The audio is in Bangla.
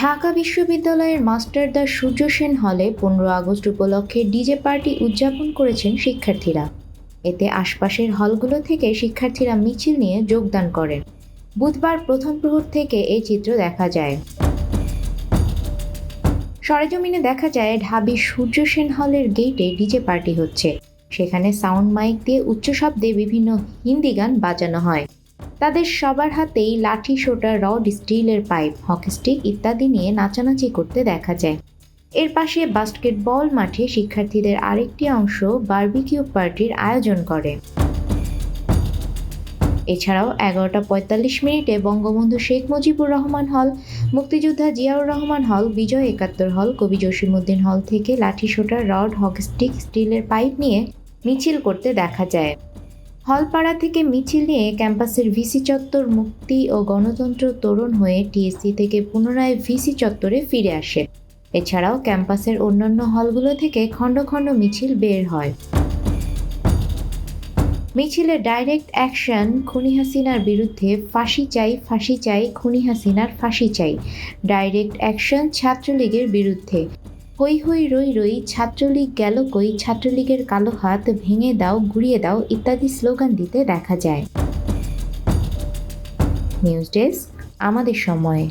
ঢাকা বিশ্ববিদ্যালয়ের মাস্টারদা সূর্য সেন হলে 15 আগস্ট উপলক্ষে ডিজে পার্টি উদযাপন করেছেন শিক্ষার্থীরা। এতে আশপাশের হলগুলো থেকে শিক্ষার্থীরা মিছিল নিয়ে যোগদান করেন। বুধবার প্রথম প্রহর থেকে এই চিত্র দেখা যায়। সরেজমিনে দেখা যায় ঢাবি সূর্য সেন হলের গেটে ডিজে পার্টি হচ্ছে। সেখানে সাউন্ড মাইক দিয়ে উচ্চ শব্দে বিভিন্ন হিন্দি গান বাজানো হয়। তাদের সবার হাতেই লাঠি, সোটা, রড, স্টিলের পাইপ, হকি স্টিক ইত্যাদি নিয়ে নাচানাচি করতে দেখা যায়। এর পাশে বাস্কেটবল মাঠে শিক্ষার্থীদের আরেকটি অংশ বারবিকিউ পার্টির আয়োজন করে। এছাড়াও 11টা 45 মিনিটে বঙ্গবন্ধু শেখ মুজিবুর রহমান হল, মুক্তিযোদ্ধা জিয়াউর রহমান হল, বিজয় 71 হল, কবি জসিমউদ্দিন হল থেকে লাঠি, সোটা, রড, হকি স্টিক, স্টিলের পাইপ নিয়ে মিছিল করতে দেখা যায়। হলপাড়া থেকে মিছিল নিয়ে ক্যাম্পাসের ভিসি চত্বর, মুক্তি ও গণতন্ত্র তোরণ হয়ে টিএসসি থেকে পুনরায় ভিসি চত্বরে ফিরে আসে। এছাড়াও ক্যাম্পাসের অন্যান্য হলগুলো থেকে খণ্ড খণ্ড মিছিল বের হয়। মিছিলে ডাইরেক্ট অ্যাকশন, খুনি হাসিনার বিরুদ্ধে ফাঁসি চাই, ফাঁসি চাই, খুনি হাসিনার ফাঁসি চাই, ডাইরেক্ট অ্যাকশন ছাত্রলীগের বিরুদ্ধে, হই হই রই রই, ছাত্রলীগ গেল কই, ছাত্রলীগের কালো হাত ভেঙে দাও, গুড়িয়ে দাও ইত্যাদি স্লোগান দিতে দেখা যায়। নিউজ ডেস্ক, আমাদের সময়।